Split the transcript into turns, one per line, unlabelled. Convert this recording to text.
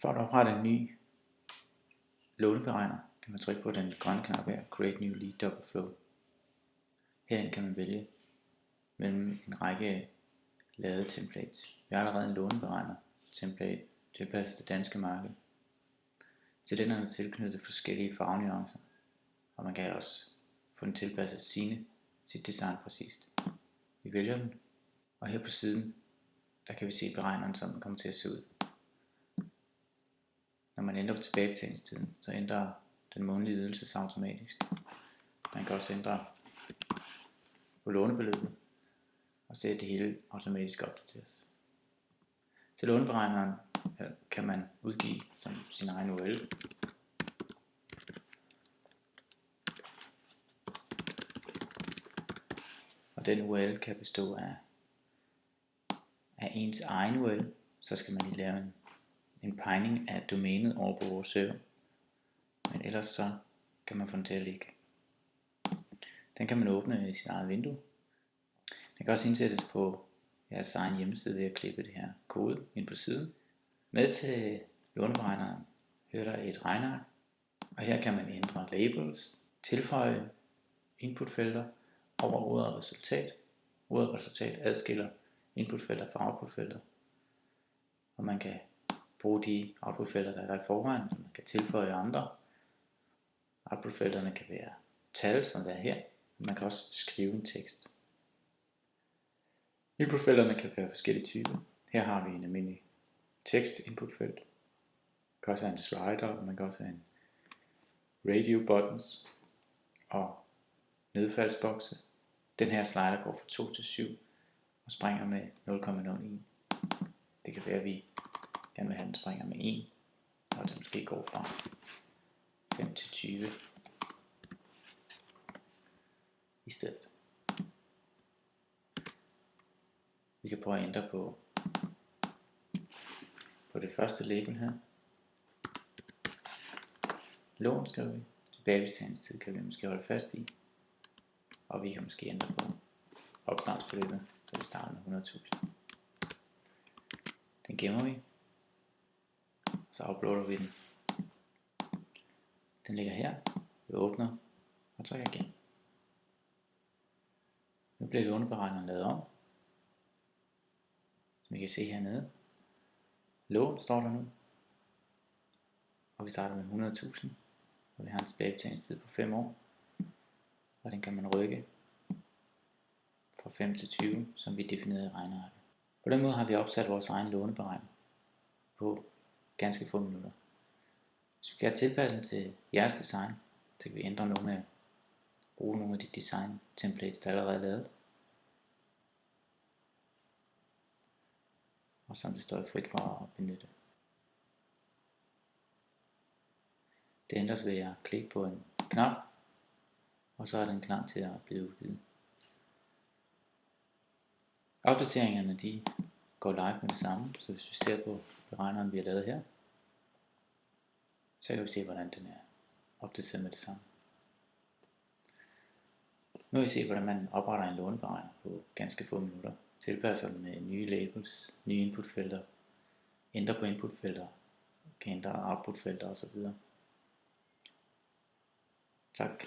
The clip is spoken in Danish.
For at oprette en ny låneberegner kan man trykke på den grønne knap her, Create New Lead Double Flow. Herinde kan man vælge mellem en række lavede templates. Vi har allerede en låneberegner template tilpasset det danske marked. Til den er der tilknyttet forskellige farvenuancer, og man kan også få den tilpasset sit design præcist. Vi vælger den, og her på siden der kan vi se beregneren, som den kommer til at se ud. Når man ændrer på tilbagebetalingstiden, så ændrer den månedlige ydelse sig automatisk. Man kan også ændre på lånebeløbet og se, at det hele automatisk opdateres. Til låneberegneren kan man udgive som sin egen URL. Og den URL kan bestå af ens egen URL. Så skal man lige lave en pegning af domænet over på vores server. Men ellers så kan man få den til at ligge. Den kan man åbne i sit eget vindue. Den kan også indsættes på jeres egen hjemmeside ved at klippe det her kode ind på siden. Med til låneberegneren hører der et regneark, og her kan man ændre labels, tilføje inputfelter over ordet resultat. Ordet resultat adskiller inputfelter fra outputfelter, og man kan bruge de outputfelter, der er der i forvejen, og man kan tilføje andre. Outputfelterne kan være tal, som der er her, og man kan også skrive en tekst. Inputfelterne kan være forskellige typer. Her har vi en almindelig tekst inputfelt. Man kan også have en slider, og man kan også have en radio buttons og nedfaldsbokse. Den her slider går fra 2 til 7 og springer med 0,01. Det kan være, at vi gerne vil have den springer med 1, og den måske går fra 5 til 20 i stedet. Vi kan prøve at ændre på det første label her. Lån skriver vi. Tilbagebetalingstid kan vi måske holde fast i. Og vi kan måske ændre på opstartsbeløbet, så vi starter med 100.000. Den gemmer vi. Så uploader vi den. Den ligger her. Vi åbner og trykker igen. Nu bliver låneberegneren lavet om. Som I kan se hernede. Lån står der nu. Og vi starter med 100.000. Og vi har en tilbagebetalingstid på 5 år. Og den kan man rykke fra 5 til 20, som vi definerede i regnearket. På den måde har vi opsat vores egen låneberegner på ganske få minutter. Hvis vi skal have tilpasset til jeres design, så kan vi bruge nogle af de design templates, der er allerede lavet. Og som det står frit for at benytte. Det ændres ved at klikke på en knap, og så er den klar til at blive udgivet. Opdateringerne de går live med det samme, så hvis vi ser på beregneren vi har lavet her, så kan vi se hvordan den er opdateret med det samme. Nu vil I se hvordan man opretter en låneberegner på ganske få minutter, tilpasser den med nye labels, nye inputfelter, ændrer på inputfelter, kan ændre outputfelter osv. Tak.